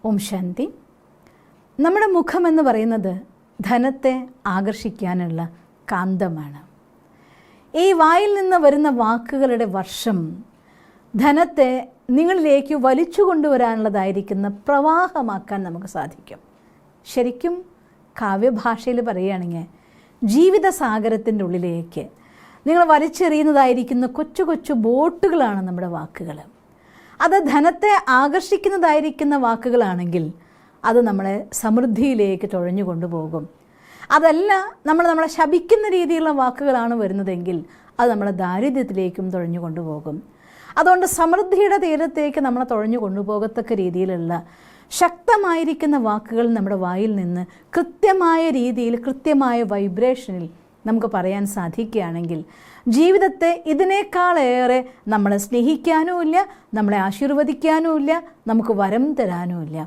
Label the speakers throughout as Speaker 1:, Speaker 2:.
Speaker 1: ഓം ശാന്തി. നമ്മുടെ മുഖമെന്ന് പറയുന്നത് ധനത്തെ ആകർഷിക്കാനുള്ള കാന്തമാണ്. ഈ വായിൽ നിന്ന് വരുന്ന വാക്കുകളുടെ വർഷം ധനത്തെ നിങ്ങളിലേക്ക് വലിച്ചു കൊണ്ടുവരാനുള്ളതായിരിക്കുന്ന പ്രവാഹമാക്കാൻ നമുക്ക് സാധിക്കും. ശരിക്കും കാവ്യഭാഷയിൽ പറയുകയാണെങ്കിൽ ജീവിതസാഗരത്തിൻ്റെ ഉള്ളിലേക്ക് നിങ്ങൾ വലിച്ചെറിയുന്നതായിരിക്കുന്ന കൊച്ചു കൊച്ചു ബോട്ടുകളാണ് നമ്മുടെ വാക്കുകൾ. അത് ധനത്തെ ആകർഷിക്കുന്നതായിരിക്കുന്ന വാക്കുകളാണെങ്കിൽ അത് നമ്മളെ സമൃദ്ധിയിലേക്ക് തുഴഞ്ഞു കൊണ്ടുപോകും. അതല്ല നമ്മളെ ശപിക്കുന്ന രീതിയിലുള്ള വാക്കുകളാണ് വരുന്നതെങ്കിൽ അത് നമ്മളെ ദാരിദ്ര്യത്തിലേക്കും തുഴഞ്ഞു കൊണ്ടുപോകും. അതുകൊണ്ട് സമൃദ്ധിയുടെ തീരത്തേക്ക് നമ്മളെ തുഴഞ്ഞു കൊണ്ടുപോകത്തക്ക രീതിയിലുള്ള ശക്തമായിരിക്കുന്ന വാക്കുകൾ നമ്മുടെ വായിൽ നിന്ന് കൃത്യമായ രീതിയിൽ കൃത്യമായ വൈബ്രേഷനിൽ നമുക്ക് പറയാൻ സാധിക്കുകയാണെങ്കിൽ ജീവിതത്തെ ഇതിനേക്കാളേറെ നമ്മളെ സ്നേഹിക്കാനുമില്ല, നമ്മളെ ആശീർവദിക്കാനുമില്ല, നമുക്ക് വരം തരാനുമില്ല.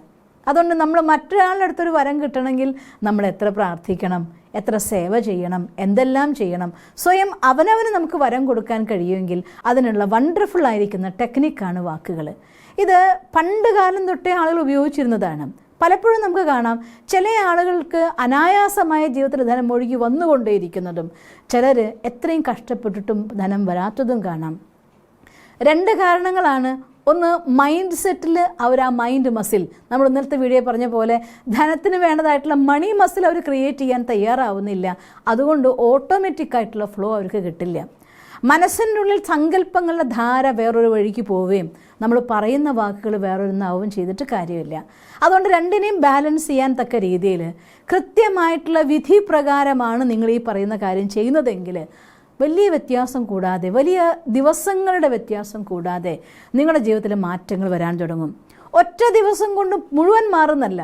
Speaker 1: അതുകൊണ്ട് നമ്മൾ മറ്റൊരാളുടെ അടുത്തൊരു വരം കിട്ടണമെങ്കിൽ നമ്മൾ എത്ര പ്രാർത്ഥിക്കണം, എത്ര സേവ ചെയ്യണം, എന്തെല്ലാം ചെയ്യണം. സ്വയം അവനവന് നമുക്ക് വരം കൊടുക്കാൻ കഴിയുമെങ്കിൽ അതിനുള്ള വണ്ടർഫുൾ ആയിരിക്കുന്ന ടെക്നിക്കാണ് വാക്കുകൾ. ഇത് പണ്ട് കാലം തൊട്ടേ ആളുകൾ ഉപയോഗിച്ചിരുന്നതാണ്. പലപ്പോഴും നമുക്ക് കാണാം ചില ആളുകൾക്ക് അനായാസമായ ജീവിതത്തിൽ ധനം ഒഴുകി വന്നുകൊണ്ടേയിരിക്കുന്നതും ചിലർ എത്രയും കഷ്ടപ്പെട്ടിട്ടും ധനം വരാത്തതും കാണാം. രണ്ട് കാരണങ്ങളാണ്. ഒന്ന്, മൈൻഡ് സെറ്റിൽ അവർ ആ മൈൻഡ് മസിൽ, നമ്മൾ ഇന്നലത്തെ വീഡിയോ പറഞ്ഞ പോലെ ധനത്തിന് വേണ്ടതായിട്ടുള്ള മണി മസിൽ അവർ ക്രിയേറ്റ് ചെയ്യാൻ തയ്യാറാവുന്നില്ല. അതുകൊണ്ട് ഓട്ടോമാറ്റിക്കായിട്ടുള്ള ഫ്ലോ അവർക്ക് കിട്ടില്ല. മനസ്സിൻ്റെ ഉള്ളിൽ സങ്കല്പങ്ങളുടെ ധാര വേറൊരു വഴിക്ക് പോവുകയും നമ്മൾ പറയുന്ന വാക്കുകൾ വേറൊരുന്നാവും ചെയ്തിട്ട് കാര്യമില്ല. അതുകൊണ്ട് രണ്ടിനെയും ബാലൻസ് ചെയ്യാൻ തക്ക രീതിയിൽ കൃത്യമായിട്ടുള്ള വിധി പ്രകാരമാണ് നിങ്ങൾ ഈ പറയുന്ന കാര്യം ചെയ്യുന്നതെങ്കിൽ വലിയ വ്യത്യാസം കൂടാതെ, വലിയ ദിവസങ്ങളുടെ വ്യത്യാസം കൂടാതെ നിങ്ങളുടെ ജീവിതത്തിൽ മാറ്റങ്ങൾ വരാൻ തുടങ്ങും. ഒറ്റ ദിവസം കൊണ്ട് മുഴുവൻ മാറുന്നല്ല.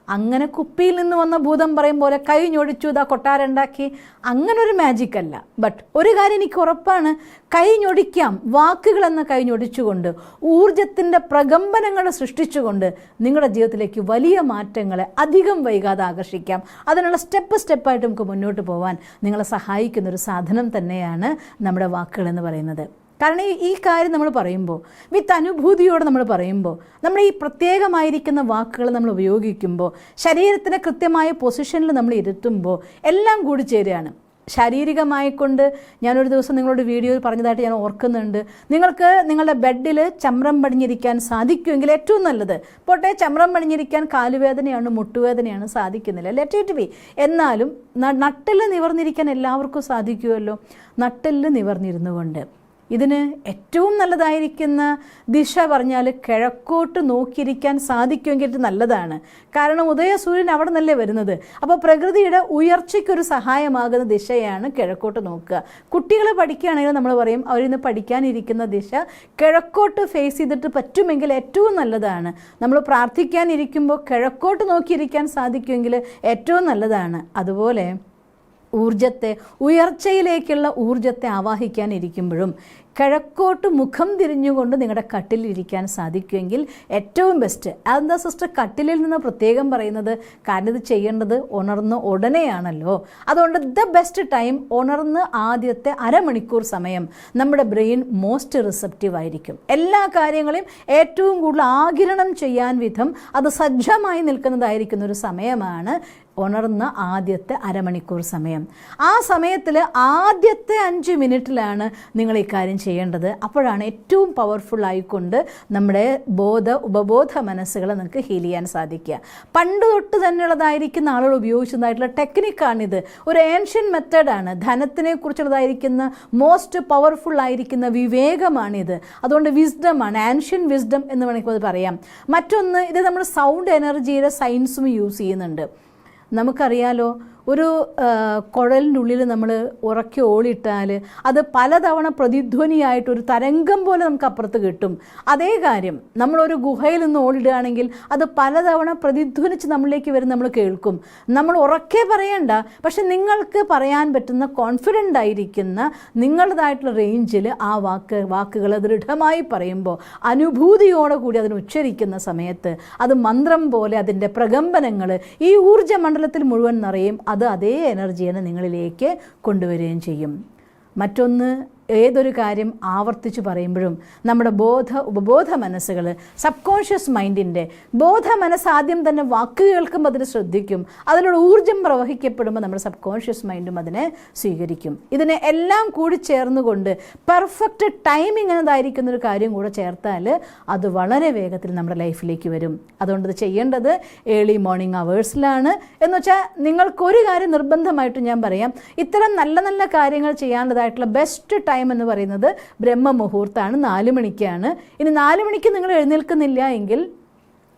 Speaker 1: അങ്ങനെ കുപ്പിയിൽ നിന്ന് വന്ന ഭൂതം പറയും പോലെ കൈ ഞൊടിച്ചു ഇതാ കൊട്ടാരുണ്ടാക്കി, അങ്ങനൊരു മാജിക് അല്ല. ബട്ട് ഒരു കാര്യം എനിക്ക് ഉറപ്പാണ്, കൈ ഞൊടിക്കാം. വാക്കുകളെന്ന കൈ ഞൊടിച്ചുകൊണ്ട് ഊർജത്തിൻ്റെ പ്രകമ്പനങ്ങൾ സൃഷ്ടിച്ചുകൊണ്ട് നിങ്ങളുടെ ജീവിതത്തിലേക്ക് വലിയ മാറ്റങ്ങളെ അധികം വൈകാതെ ആകർഷിക്കാം. അതിനുള്ള സ്റ്റെപ്പായിട്ട് നമുക്ക് മുന്നോട്ട് പോകാൻ നിങ്ങളെ സഹായിക്കുന്നൊരു സാധനം തന്നെയാണ് നമ്മുടെ വാക്കുകൾ എന്ന് പറയുന്നത്. കാരണം ഈ കാര്യം നമ്മൾ പറയുമ്പോൾ വിത്ത് അനുഭൂതിയോടെ നമ്മൾ പറയുമ്പോൾ നമ്മൾ ഈ പ്രത്യേകമായിരിക്കുന്ന വാക്കുകൾ നമ്മൾ ഉപയോഗിക്കുമ്പോൾ ശരീരത്തിനെ കൃത്യമായ പൊസിഷനിൽ നമ്മൾ ഇരുത്തുമ്പോൾ എല്ലാം കൂടി ചേരുകയാണ്. ശാരീരികമായിക്കൊണ്ട് ഞാനൊരു ദിവസം നിങ്ങളോട് വീഡിയോയിൽ പറഞ്ഞതായിട്ട് ഞാൻ ഓർക്കുന്നുണ്ട്. നിങ്ങൾക്ക് നിങ്ങളുടെ ബെഡിൽ ചമ്രം പടിഞ്ഞിരിക്കാൻ സാധിക്കുമെങ്കിൽ ഏറ്റവും നല്ലത്. പോട്ടെ, ചമ്രം പടിഞ്ഞിരിക്കാൻ കാലുവേദനയാണ്, മുട്ടുവേദനയാണ്, സാധിക്കുന്നില്ല, ലെറ്റ് ഇറ്റ് ബി. എന്നാലും നട്ടെല്ല് നിവർന്നിരിക്കാൻ എല്ലാവർക്കും സാധിക്കുമല്ലോ. നട്ടെല്ല് നിവർന്നിരുന്നു കൊണ്ട് ഇതിന് ഏറ്റവും നല്ലതായിരിക്കുന്ന ദിശ പറഞ്ഞാൽ കിഴക്കോട്ട് നോക്കിയിരിക്കാൻ സാധിക്കുമെങ്കിൽ ഇത് നല്ലതാണ്. കാരണം ഉദയസൂര്യൻ അവിടെ നിന്നല്ലേ വരുന്നത്. അപ്പോൾ പ്രകൃതിയുടെ ഉയർച്ചയ്ക്കൊരു സഹായമാകുന്ന ദിശയാണ് കിഴക്കോട്ട് നോക്കുക. കുട്ടികൾ പഠിക്കുകയാണെങ്കിൽ നമ്മൾ പറയും അവരിന്ന് പഠിക്കാനിരിക്കുന്ന ദിശ കിഴക്കോട്ട് ഫേസ് ചെയ്തിട്ട് പറ്റുമെങ്കിൽ ഏറ്റവും നല്ലതാണ്. നമ്മൾ പ്രാർത്ഥിക്കാനിരിക്കുമ്പോൾ കിഴക്കോട്ട് നോക്കിയിരിക്കാൻ സാധിക്കുമെങ്കിൽ ഏറ്റവും നല്ലതാണ്. അതുപോലെ ഊർജത്തെ, ഉയർച്ചയിലേക്കുള്ള ഊർജത്തെ ആവാഹിക്കാനിരിക്കുമ്പോഴും കിഴക്കോട്ട് മുഖം തിരിഞ്ഞുകൊണ്ട് നിങ്ങളുടെ കട്ടിലിരിക്കാൻ സാധിക്കുമെങ്കിൽ ഏറ്റവും ബെസ്റ്റ്. അതെന്താ സിസ്റ്റർ കട്ടിലിൽ നിന്ന് പ്രത്യേകം പറയുന്നത്? കാരണം ഇത് ചെയ്യേണ്ടത് ഉണർന്ന് ഉടനെയാണല്ലോ. അതുകൊണ്ട് ദ ബെസ്റ്റ് ടൈം ഉണർന്ന് ആദ്യത്തെ അരമണിക്കൂർ സമയം നമ്മുടെ ബ്രെയിൻ മോസ്റ്റ് റിസപ്റ്റീവ് ആയിരിക്കും. എല്ലാ കാര്യങ്ങളെയും ഏറ്റവും കൂടുതൽ ആഗിരണം ചെയ്യാൻ വിധം അത് സജ്ജമായി നിൽക്കുന്നതായിരിക്കുന്ന ഒരു സമയമാണ് ഉണർന്ന ആദ്യത്തെ അരമണിക്കൂർ സമയം. ആ സമയത്തിൽ ആദ്യത്തെ 5 മിനിറ്റിലാണ് നിങ്ങൾ ഈ കാര്യം ചെയ്യേണ്ടത്. അപ്പോഴാണ് ഏറ്റവും പവർഫുൾ ആയിക്കൊണ്ട് നമ്മുടെ ഉപബോധ മനസ്സുകളെ നിങ്ങൾക്ക് ഹീൽ ചെയ്യാൻ സാധിക്കുക. പണ്ട് തൊട്ട് തന്നെയുള്ളതായിരിക്കുന്ന ആളുകൾ ഉപയോഗിച്ചതായിട്ടുള്ള ടെക്നിക്കാണിത്. ഒരു ഏൻഷ്യൻ മെത്തേഡാണ്. ധനത്തിനെ കുറിച്ചുള്ളതായിരിക്കുന്ന മോസ്റ്റ് പവർഫുൾ ആയിരിക്കുന്ന വിവേകമാണിത്. അതുകൊണ്ട് വിസ്ഡമാണ്, ആൻഷ്യൻ വിസ്ഡം എന്ന് വേണമെങ്കിൽ പറയാം. മറ്റൊന്ന്, ഇത് നമ്മൾ സൗണ്ട് എനർജിയുടെ സയൻസും യൂസ് ചെയ്യുന്നുണ്ട്. നമുക്കറിയാലോ, ഒരു കുഴലിൻ്റെ ഉള്ളിൽ നമ്മൾ ഉറക്കി ഓളിട്ടാൽ അത് പലതവണ പ്രതിധ്വനിയായിട്ടൊരു തരംഗം പോലെ നമുക്ക് അപ്പുറത്ത് കിട്ടും. അതേ കാര്യം നമ്മളൊരു ഗുഹയിൽ നിന്ന് ഓടിടുകയാണെങ്കിൽ അത് പലതവണ പ്രതിധ്വനിച്ച് നമ്മളിലേക്ക് വരും, നമ്മൾ കേൾക്കും. നമ്മൾ ഉറക്കെ പറയണ്ട, പക്ഷെ നിങ്ങൾക്ക് പറയാൻ പറ്റുന്ന കോൺഫിഡൻ്റ് ആയിരിക്കുന്ന നിങ്ങളുടേതായിട്ടുള്ള റേഞ്ചിൽ ആ വാക്കുകൾ ദൃഢമായി പറയുമ്പോൾ അനുഭൂതിയോടെ കൂടി അതിന് ഉച്ചരിക്കുന്ന സമയത്ത് അത് മന്ത്രം പോലെ അതിൻ്റെ പ്രകമ്പനങ്ങൾ ഈ ഊർജ്ജമണ്ഡലത്തിൽ മുഴുവൻ നിറയും. അത് അതേ എനർജിയെ നിങ്ങളിലേക്ക് കൊണ്ടുവരികയും ചെയ്യും. മറ്റൊന്ന്, ഏതൊരു കാര്യം ആവർത്തിച്ച് പറയുമ്പോഴും നമ്മുടെ ഉപബോധ മനസ്സുകൾ, സബ് കോൺഷ്യസ് മൈൻഡിൻ്റെ ബോധ മനസ്സ് ആദ്യം തന്നെ വാക്ക് കേൾക്കുമ്പോൾ അതിന് ശ്രദ്ധിക്കും. അതിലൂടെ ഊർജ്ജം പ്രവഹിക്കപ്പെടുമ്പോൾ നമ്മുടെ സബ് കോൺഷ്യസ് മൈൻഡും അതിനെ സ്വീകരിക്കും. ഇതിനെ എല്ലാം കൂടി ചേർന്നുകൊണ്ട് പെർഫെക്റ്റ് ടൈമിംഗ് എന്നതായിരിക്കുന്ന ഒരു കാര്യം കൂടെ ചേർത്താൽ അത് വളരെ വേഗത്തിൽ നമ്മുടെ ലൈഫിലേക്ക് വരും. അതുകൊണ്ട് ഇത് ചെയ്യേണ്ടത് ഏർലി മോർണിംഗ് അവേഴ്സിലാണ്. എന്ന് വെച്ചാൽ നിങ്ങൾക്കൊരു കാര്യം നിർബന്ധമായിട്ടും ഞാൻ പറയാം, ഇത്തരം നല്ല നല്ല കാര്യങ്ങൾ ചെയ്യാനുള്ളതായിട്ടുള്ള ബെസ്റ്റ് ടൈം എന്ന് പറയുന്നത് ബ്രഹ്മമുഹൂർത്താണ്, 4 മണിക്കാണ്. ഇനി 4 മണിക്ക് നിങ്ങൾ എഴുന്നേൽക്കുന്നില്ല എങ്കിൽ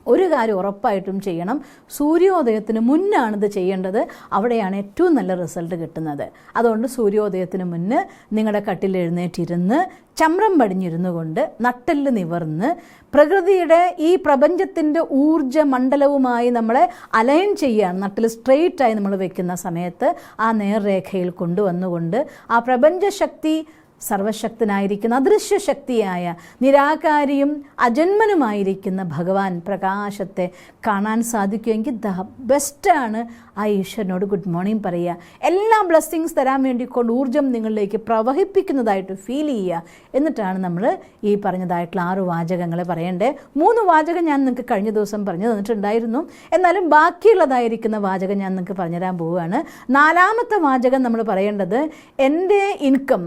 Speaker 1: ഒരു കാര്യം ഉറപ്പായിട്ടും ചെയ്യണം, സൂര്യോദയത്തിന് മുന്നാണിത് ചെയ്യേണ്ടത്. അവിടെയാണ് ഏറ്റവും നല്ല റിസൾട്ട് കിട്ടുന്നത്. അതുകൊണ്ട് സൂര്യോദയത്തിന് മുന്നേ നിങ്ങളുടെ കട്ടിൽ എഴുന്നേറ്റിരുന്ന് ചമ്രം പടിഞ്ഞിരുന്നു കൊണ്ട് നട്ടെല്ല് നിവർന്ന് പ്രകൃതിയുടെ ഈ പ്രപഞ്ചത്തിൻ്റെ ഊർജ്ജ മണ്ഡലവുമായി നമ്മളെ അലൈൻ ചെയ്യുകയാണ്. നട്ടിൽ സ്ട്രെയിറ്റായി നമ്മൾ വെക്കുന്ന സമയത്ത് ആ നേർരേഖയിൽ കൊണ്ടുവന്നുകൊണ്ട് ആ പ്രപഞ്ചശക്തി, സർവശക്തനായിരിക്കുന്ന അദൃശ്യശക്തിയായ നിരാകാരിയും അജന്മനുമായിരിക്കുന്ന ഭഗവാൻ പ്രകാശത്തെ കാണാൻ സാധിക്കുമെങ്കിൽ ദ ബെസ്റ്റാണ് ആ ഈശ്വരനോട് ഗുഡ് മോർണിംഗ് പറയുക. എല്ലാ ബ്ലെസ്സിങ്സ് തരാൻ വേണ്ടിക്കൊണ്ട് ഊർജ്ജം നിങ്ങളിലേക്ക് പ്രവഹിപ്പിക്കുന്നതായിട്ട് ഫീൽ ചെയ്യുക. എന്നിട്ടാണ് നമ്മൾ ഈ പറഞ്ഞതായിട്ടുള്ള 6 വാചകങ്ങൾ പറയേണ്ടത്. 3 വാചകം ഞാൻ നിങ്ങൾക്ക് കഴിഞ്ഞ ദിവസം പറഞ്ഞു തന്നിട്ടുണ്ടായിരുന്നു. എന്നാലും ബാക്കിയുള്ളതായിരിക്കുന്ന വാചകം ഞാൻ നിങ്ങൾക്ക് പറഞ്ഞുതരാൻ പോവുകയാണ്. 4ാമത്തെ വാചകം നമ്മൾ പറയേണ്ടത്, എൻ്റെ ഇൻകം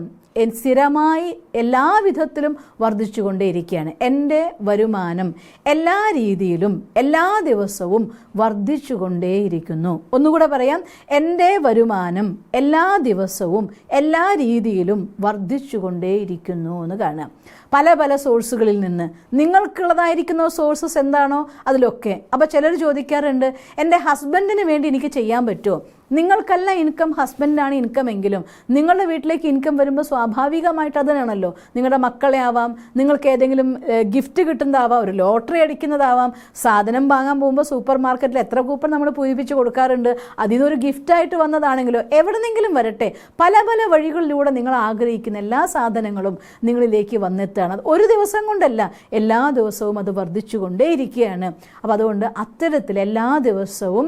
Speaker 1: സ്ഥിരമായി എല്ലാ വിധത്തിലും വർദ്ധിച്ചുകൊണ്ടേയിരിക്കുകയാണ്. എൻ്റെ വരുമാനം എല്ലാ രീതിയിലും എല്ലാ ദിവസവും വർദ്ധിച്ചുകൊണ്ടേയിരിക്കുന്നു. ഒന്നുകൂടെ പറയാം, എൻ്റെ വരുമാനം എല്ലാ ദിവസവും എല്ലാ രീതിയിലും വർദ്ധിച്ചുകൊണ്ടേയിരിക്കുന്നു എന്ന് കാണാം. പല പല സോഴ്സുകളിൽ നിന്ന് നിങ്ങൾക്കുള്ളതായിരിക്കുന്ന സോഴ്സസ് എന്താണോ അതിലൊക്കെ. അപ്പോൾ ചിലർ ചോദിക്കാറുണ്ട്, എൻ്റെ ഹസ്ബൻഡിന് വേണ്ടി എനിക്ക് ചെയ്യാൻ പറ്റുമോ? നിങ്ങൾക്കല്ല ഇൻകം, ഹസ്ബൻഡിനാണ് ഇൻകം എങ്കിലും നിങ്ങളുടെ വീട്ടിലേക്ക് ഇൻകം വരുമ്പോൾ സ്വാഭാവികമായിട്ട് അതിനാണല്ലോ. നിങ്ങളുടെ മക്കളെ ആവാം, നിങ്ങൾക്ക് ഏതെങ്കിലും ഗിഫ്റ്റ് കിട്ടുന്നതാവാം, ഒരു ലോട്ടറി അടിക്കുന്നതാവാം, സാധനം വാങ്ങാൻ പോകുമ്പോൾ സൂപ്പർ മാർക്കറ്റിൽ എത്ര കൂപ്പൺ നമ്മൾ പൂരിപ്പിച്ച് കൊടുക്കാറുണ്ട്, അതിനൊരു ഗിഫ്റ്റായിട്ട് വന്നതാണെങ്കിലോ എവിടെന്നെങ്കിലും വരട്ടെ, പല പല വഴികളിലൂടെ നിങ്ങൾ ആഗ്രഹിക്കുന്ന എല്ലാ സാധനങ്ങളും നിങ്ങളിലേക്ക് വന്നെത്തുകയാണ്. ഒരു ദിവസം കൊണ്ടല്ല, എല്ലാ ദിവസവും അത് വർദ്ധിച്ചുകൊണ്ടേയിരിക്കുകയാണ്. അപ്പോൾ അതുകൊണ്ട് അത്തരത്തിൽ എല്ലാ ദിവസവും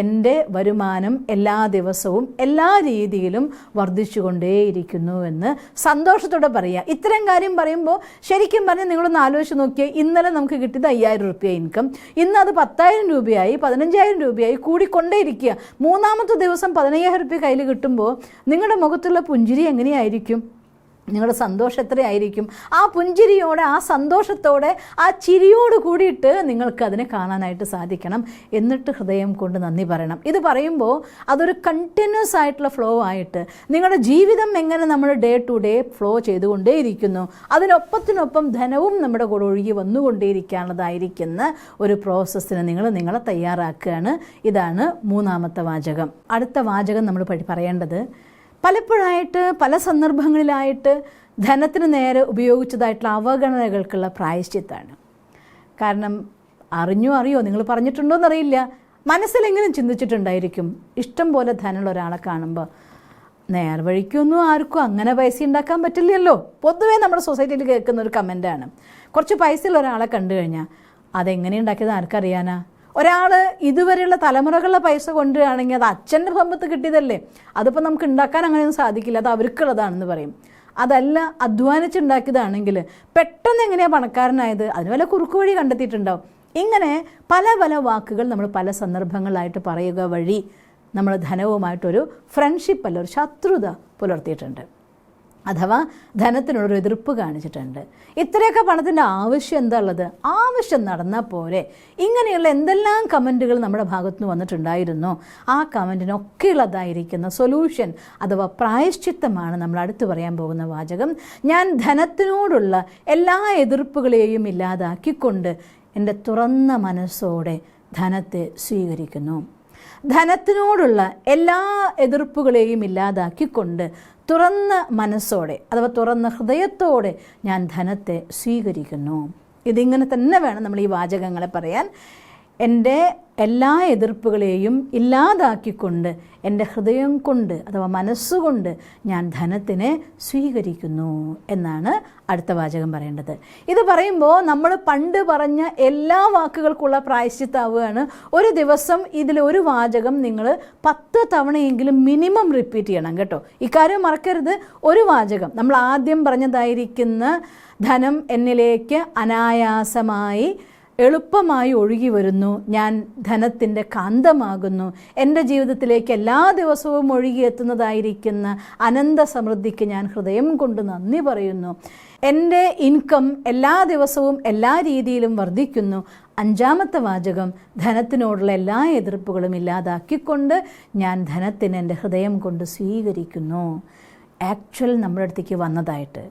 Speaker 1: എൻ്റെ വരുമാനം എല്ലാ ദിവസവും എല്ലാ രീതിയിലും വർദ്ധിച്ചുകൊണ്ടേയിരിക്കുന്നു എന്ന് സന്തോഷത്തോടെ പറയുക. ഇത്തരം കാര്യം പറയുമ്പോൾ ശരിക്കും പറഞ്ഞാൽ നിങ്ങളൊന്ന് ആലോചിച്ച് നോക്കിയാൽ, ഇന്നലെ നമുക്ക് കിട്ടിയത് 5000 രൂപ ഇൻകം, ഇന്ന് അത് 10,000 രൂപയായി, 15,000 രൂപയായി, കൂടിക്കൊണ്ടേയിരിക്കുക. 3ാമത്തെ ദിവസം 15,000 രൂപ കയ്യിൽ കിട്ടുമ്പോൾ നിങ്ങളുടെ മുഖത്തുള്ള പുഞ്ചിരി എങ്ങനെയായിരിക്കും? നിങ്ങളുടെ സന്തോഷം എത്രയായിരിക്കും? ആ പുഞ്ചിരിയോടെ, ആ സന്തോഷത്തോടെ, ആ ചിരിയോട് കൂടിയിട്ട് നിങ്ങൾക്ക് അതിനെ കാണാനായിട്ട് സാധിക്കണം. എന്നിട്ട് ഹൃദയം കൊണ്ട് നന്ദി പറയണം. ഇത് പറയുമ്പോൾ അതൊരു കണ്ടിന്യൂസ് ആയിട്ടുള്ള ഫ്ലോ ആയിട്ട് നിങ്ങളുടെ ജീവിതം എങ്ങനെ നമ്മൾ ഡേ ടു ഡേ ഫ്ലോ ചെയ്തുകൊണ്ടേയിരിക്കുന്നു, അതിനൊപ്പത്തിനൊപ്പം ധനവും നമ്മുടെ കൂടെ ഒഴുകി വന്നുകൊണ്ടേയിരിക്കാനുള്ളതായിരിക്കുന്ന ഒരു പ്രോസസ്സിന് നിങ്ങളെ തയ്യാറാക്കുകയാണ്. ഇതാണ് 3ാമത്തെ വാചകം. അടുത്ത വാചകം നമ്മൾ പറയേണ്ടത്, പലപ്പോഴായിട്ട് പല സന്ദർഭങ്ങളിലായിട്ട് ധനത്തിന് നേരെ ഉപയോഗിച്ചതായിട്ടുള്ള അവഗണനകൾക്കുള്ള പ്രായശ്ചിത്താണ്. കാരണം അറിയോ നിങ്ങൾ പറഞ്ഞിട്ടുണ്ടോ എന്നറിയില്ല, മനസ്സിലെങ്കിലും ചിന്തിച്ചിട്ടുണ്ടായിരിക്കും, ഇഷ്ടം പോലെ ധനമുള്ള ഒരാളെ കാണുമ്പോൾ നേർവഴിക്കൊന്നും ആർക്കും അങ്ങനെ പൈസ ഉണ്ടാക്കാൻ പറ്റില്ലല്ലോ. പൊതുവേ നമ്മുടെ സൊസൈറ്റിയിൽ കേൾക്കുന്ന ഒരു കമൻറ്റാണ്, കുറച്ച് പൈസയുള്ള ഒരാളെ കണ്ടു കഴിഞ്ഞാൽ അതെങ്ങനെ ഉണ്ടാക്കിയത് ആർക്കറിയാനാ? ഒരാൾ ഇതുവരെയുള്ള തലമുറകളുടെ പൈസ കൊണ്ടുവരികയാണെങ്കിൽ അത് അച്ഛൻ്റെ സമ്പത്ത് കിട്ടിയതല്ലേ, അതിപ്പോൾ നമുക്ക് ഉണ്ടാക്കാൻ അങ്ങനെയൊന്നും സാധിക്കില്ല, അത് അവർക്കുള്ളതാണെന്ന് പറയും. അതല്ല, അധ്വാനിച്ചുണ്ടാക്കിയതാണെങ്കിൽ പെട്ടെന്ന് എങ്ങനെയാണ് പണക്കാരനായത്? അതിന് വല്ല കുറുക്കു വഴി കണ്ടെത്തിയിട്ടുണ്ടാവും. ഇങ്ങനെ പല പല വാക്കുകൾ നമ്മൾ പല സന്ദർഭങ്ങളിലായിട്ട് പറയുക വഴി നമ്മൾ ധനവുമായിട്ടൊരു ഫ്രണ്ട്ഷിപ്പ് അല്ല, ഒരു ശത്രുത പുലർത്തിയിട്ടുണ്ട്. അഥവാ ധനത്തിനോടൊരു എതിർപ്പ് കാണിച്ചിട്ടുണ്ട്. ഇത്രയൊക്കെ പണത്തിൻ്റെ ആവശ്യം എന്താ ഉള്ളത്? ആവശ്യം നടന്നാൽ പോരെ. ഇങ്ങനെയുള്ള എന്തെല്ലാം കമൻറ്റുകൾ നമ്മുടെ ഭാഗത്തുനിന്ന് വന്നിട്ടുണ്ടായിരുന്നോ ആ കമൻറ്റിനൊക്കെയുള്ളതായിരിക്കുന്ന സൊല്യൂഷൻ അഥവാ പ്രായശ്ചിത്തമാണ് നമ്മൾ അടുത്ത് പറയാൻ പോകുന്ന വാചകം. ഞാൻ ധനത്തിനോടുള്ള എല്ലാ എതിർപ്പുകളെയും ഇല്ലാതാക്കിക്കൊണ്ട് എൻ്റെ തുറന്ന മനസ്സോടെ ധനത്തെ സ്വീകരിക്കുന്നു. ധനത്തിനോടുള്ള എല്ലാ എതിർപ്പുകളെയും ഇല്ലാതാക്കിക്കൊണ്ട് തുറന്ന മനസ്സോടെ അഥവാ തുറന്ന ഹൃദയത്തോടെ ഞാൻ ധനത്തെ സ്വീകരിക്കുന്നു. ഇതിങ്ങനെ തന്നെ വേണം നമ്മൾ ഈ വാചകങ്ങളെ പറയാൻ. എൻ്റെ എല്ലാ എതിർപ്പുകളെയും ഇല്ലാതാക്കിക്കൊണ്ട് എൻ്റെ ഹൃദയം കൊണ്ട് അഥവാ മനസ്സുകൊണ്ട് ഞാൻ ധനത്തിനെ സ്വീകരിക്കുന്നു എന്നാണ് അടുത്ത വാചകം പറയേണ്ടത്. ഇത് പറയുമ്പോൾ നമ്മൾ പണ്ട് പറഞ്ഞ എല്ലാ വാക്കുകൾക്കുള്ള പ്രായശ്ചിത്താവുകയാണ്. ഒരു ദിവസം ഇതിലൊരു വാചകം നിങ്ങൾ 10 തവണയെങ്കിലും മിനിമം റിപ്പീറ്റ് ചെയ്യണം കേട്ടോ. ഇക്കാര്യം മറക്കരുത്. ഒരു വാചകം നമ്മൾ ആദ്യം പറഞ്ഞതായിരിക്കുന്ന ധനം എന്നിലേക്ക് അനായാസമായി എളുപ്പമായി ഒഴുകി വരുന്നു, ഞാൻ ധനത്തിൻ്റെ കാന്തമാകുന്നു, എൻ്റെ ജീവിതത്തിലേക്ക് എല്ലാ ദിവസവും ഒഴുകിയെത്തുന്നതായിരിക്കുന്ന അനന്ത സമൃദ്ധിക്ക് ഞാൻ ഹൃദയം കൊണ്ട് നന്ദി പറയുന്നു, എൻ്റെ ഇൻകം എല്ലാ ദിവസവും എല്ലാ രീതിയിലും വർദ്ധിക്കുന്നു. 5-ാമത്തെ വാചകം ധനത്തിനോടുള്ള എല്ലാ എതിർപ്പുകളും ഇല്ലാതാക്കിക്കൊണ്ട് ഞാൻ ധനത്തിന് എൻ്റെ ഹൃദയം കൊണ്ട് സ്വീകരിക്കുന്നു. ആക്ച്വൽ നമ്മുടെ അടുത്തേക്ക് വന്നതായിട്ട്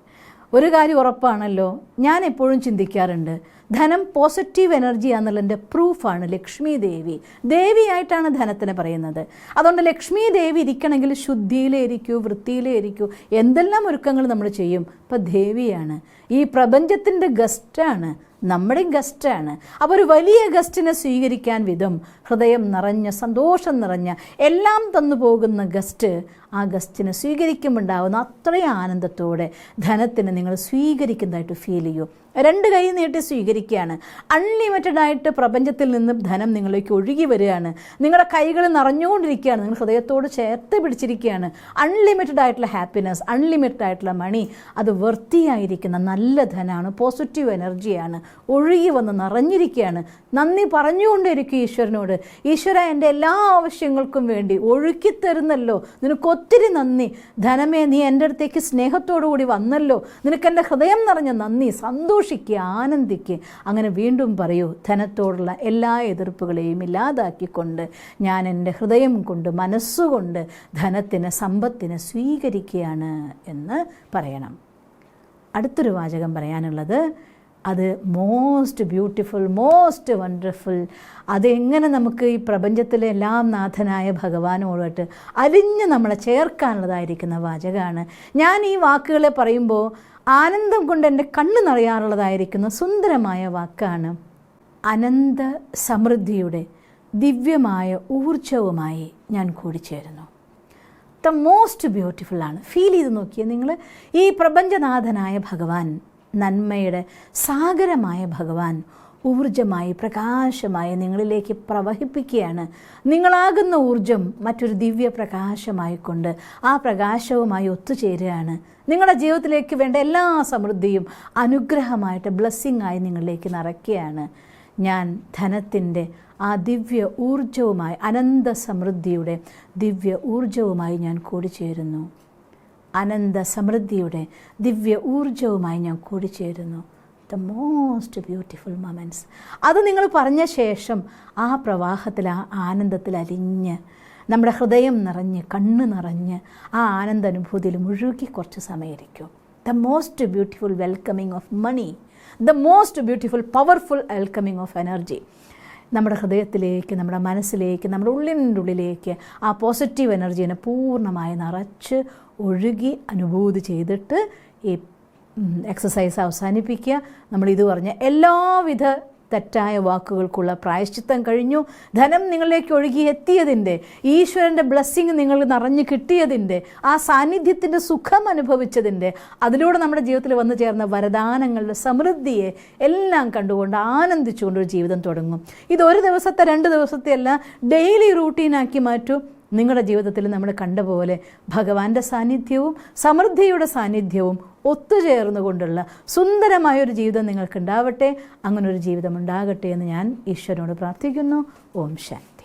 Speaker 1: ഒരു കാര്യം ഉറപ്പാണല്ലോ. ഞാൻ എപ്പോഴും ചിന്തിക്കാറുണ്ട്, ധനം പോസിറ്റീവ് എനർജിയാണെന്നുള്ളതിൻ്റെ പ്രൂഫാണ് ലക്ഷ്മി ദേവി. ദേവിയായിട്ടാണ് ധനത്തിനെ പറയുന്നത്. അതുകൊണ്ട് ലക്ഷ്മി ദേവി ഇരിക്കണമെങ്കിൽ ശുദ്ധിയിലേ ഇരിക്കൂ, വൃത്തിയിലേ ഇരിക്കൂ, എന്തെല്ലാം ഒരുക്കങ്ങൾ നമ്മൾ ചെയ്യും. ഇപ്പം ദേവിയാണ്, ഈ പ്രപഞ്ചത്തിൻ്റെ ഗസ്റ്റാണ്, നമ്മുടെയും ഗസ്റ്റാണ്. അപ്പോൾ ഒരു വലിയ ഗസ്റ്റിനെ സ്വീകരിക്കാൻ വിധം ഹൃദയം നിറഞ്ഞ സന്തോഷം നിറഞ്ഞ എല്ലാം തന്നു പോകുന്ന ഗസ്റ്റ്, ആ ഗസ്റ്റിനെ സ്വീകരിക്കുമ്പോണ്ടാവുന്ന അത്രയും ആനന്ദത്തോടെ ധനത്തിന് നിങ്ങൾ സ്വീകരിക്കുന്നതായിട്ട് ഫീൽ ചെയ്യൂ. 2 കൈ നീട്ടി സ്വീകരിക്കുകയാണ്. അൺലിമിറ്റഡായിട്ട് പ്രപഞ്ചത്തിൽ നിന്നും ധനം നിങ്ങളിലേക്ക് ഒഴുകി വരികയാണ്. നിങ്ങളുടെ കൈകൾ നിറഞ്ഞുകൊണ്ടിരിക്കുകയാണ്, നിങ്ങൾ ഹൃദയത്തോട് ചേർത്ത് പിടിച്ചിരിക്കുകയാണ്. അൺലിമിറ്റഡ് ആയിട്ടുള്ള ഹാപ്പിനെസ്, അൺലിമിറ്റഡ് ആയിട്ടുള്ള മണി, അത് വൃത്തിയായിരിക്കുന്ന നല്ല ധനമാണ്, പോസിറ്റീവ് എനർജിയാണ്, ഒഴുകി വന്ന് നിറഞ്ഞിരിക്കുകയാണ്. നന്ദി പറഞ്ഞുകൊണ്ടിരിക്കും ഈശ്വരനോട്. ഈശ്വര, എൻ്റെ എല്ലാ ആവശ്യങ്ങൾക്കും വേണ്ടി ഒഴുക്കി തരുന്നല്ലോ, നിനക്ക് ഒത്തിരി നന്ദി. ധനമേ, നീ എൻ്റെ അടുത്തേക്ക് സ്നേഹത്തോടു കൂടി വന്നല്ലോ, നിനക്കെൻ്റെ ഹൃദയം നിറഞ്ഞ നന്ദി. സന്തോഷിക്കുക, ആനന്ദിക്കുക. അങ്ങനെ വീണ്ടും പറയൂ, ധനത്തോടുള്ള എല്ലാ എതിർപ്പുകളെയും ഇല്ലാതാക്കിക്കൊണ്ട് ഞാൻ എൻ്റെ ഹൃദയം കൊണ്ട് മനസ്സുകൊണ്ട് ധനത്തിന് സമ്പത്തിനെ സ്വീകരിക്കുകയാണ് എന്ന് പറയണം. അടുത്തൊരു വാചകം പറയാനുള്ളത്, അത് മോസ്റ്റ് ബ്യൂട്ടിഫുൾ, മോസ്റ്റ് വണ്ടർഫുൾ. അതെങ്ങനെ നമുക്ക് ഈ പ്രപഞ്ചത്തിലെ എല്ലാം നാഥനായ ഭഗവാനോടായിട്ട് അലിഞ്ഞ് നമ്മളെ ചേർക്കാനുള്ളതായിരിക്കുന്ന വാചകമാണ്. ഞാൻ ഈ വാക്കുകളെ പറയുമ്പോൾ ആനന്ദം കൊണ്ട് എൻ്റെ കണ്ണ് നിറയാറുള്ളതായിരിക്കുന്ന സുന്ദരമായ വാക്കാണ്. അനന്ത സമൃദ്ധിയുടെ ദിവ്യമായ ഊർജവുമായി ഞാൻ കൂടിച്ചേരുന്നു. ദ മോസ്റ്റ് ബ്യൂട്ടിഫുൾ ആണ്. ഫീൽ ചെയ്ത് നോക്കിയേ നിങ്ങൾ. ഈ പ്രപഞ്ചനാഥനായ ഭഗവാൻ, നന്മയുടെ സാഗരമായ ഭഗവാൻ ഊർജമായി പ്രകാശമായി നിങ്ങളിലേക്ക് പ്രവഹിപ്പിക്കുകയാണ്. നിങ്ങളാകുന്ന ഊർജം മറ്റൊരു ദിവ്യ പ്രകാശമായിക്കൊണ്ട് ആ പ്രകാശവുമായി ഒത്തുചേരുകയാണ്. നിങ്ങളുടെ ജീവിതത്തിലേക്ക് വേണ്ട എല്ലാ സമൃദ്ധിയും അനുഗ്രഹമായിട്ട് ബ്ലെസ്സിങ് ആയി നിങ്ങളിലേക്ക് നിറയ്ക്കുകയാണ്. ഞാൻ ധനത്തിൻ്റെ ആ ദിവ്യ ഊർജവുമായി, അനന്ത സമൃദ്ധിയുടെ ദിവ്യ ഊർജവുമായി ഞാൻ കൂടിച്ചേരുന്നു. അനന്ത സമൃദ്ധിയുടെ ദിവ്യ ഊർജവുമായി ഞാൻ കൂടിച്ചേരുന്നു. The most beautiful moments. അത് നിങ്ങൾ പറഞ്ഞ ശേഷം ആ പ്രവാഹത്തിൽ, ആ ആനന്ദത്തിൽ അലിഞ്ഞ് നമ്മുടെ ഹൃദയം നിറഞ്ഞ് കണ്ണ് നിറഞ്ഞ് ആ ആനന്ദാനുഭൂതിയിൽ മുഴുകി കുറച്ച് സമയം ഇരിക്കും. The most beautiful welcoming of money, the most beautiful powerful welcoming of energy. നമ്മുടെ ഹൃദയത്തിലേക്ക്, നമ്മുടെ മനസ്സിലേക്ക്, നമ്മുടെ ഉള്ളിൻ്റെ ഉള്ളിലേക്ക് ആ പോസിറ്റീവ് എനർജീനെ പൂർണ്ണമായി നിറച്ച് ഒഴുകി അനുഭൂതി ചെയ്തിട്ട് ഈ എക്സസൈസ് അവസാനിപ്പിക്കുക. നമ്മളിത് പറഞ്ഞ എല്ലാവിധ തെറ്റായ വാക്കുകൾക്കുള്ള പ്രായശ്ചിത്തം കഴിഞ്ഞു. ധനം നിങ്ങളിലേക്ക് ഒഴുകി എത്തിയതിൻ്റെ, ഈശ്വരൻ്റെ ബ്ലെസ്സിങ് നിങ്ങൾ നിറഞ്ഞു കിട്ടിയതിൻ്റെ, ആ സാന്നിധ്യത്തിൻ്റെ സുഖം അനുഭവിച്ചതിൻ്റെ, അതിലൂടെ നമ്മുടെ ജീവിതത്തിൽ വന്നു ചേർന്ന വരദാനങ്ങളുടെ സമൃദ്ധിയെ എല്ലാം കണ്ടുകൊണ്ട് ആനന്ദിച്ചുകൊണ്ടൊരു ജീവിതം തുടങ്ങും. ഇത് 1 ദിവസത്തെ 2 ദിവസത്തെ അല്ല, ഡെയിലി റൂട്ടീനാക്കി മാറ്റൂ. നിങ്ങളുടെ ജീവിതത്തിൽ നമ്മൾ കണ്ട പോലെ ഭഗവാന്റെ സാന്നിധ്യവും സമൃദ്ധിയുടെ സാന്നിധ്യവും ഒത്തുചേർന്നുകൊണ്ടുള്ള സുന്ദരമായൊരു ജീവിതം നിങ്ങൾക്കുണ്ടാവട്ടെ. അങ്ങനൊരു ജീവിതം ഉണ്ടാകട്ടെ എന്ന് ഞാൻ ഈശ്വരനോട് പ്രാർത്ഥിക്കുന്നു. ഓം ശാന്തി.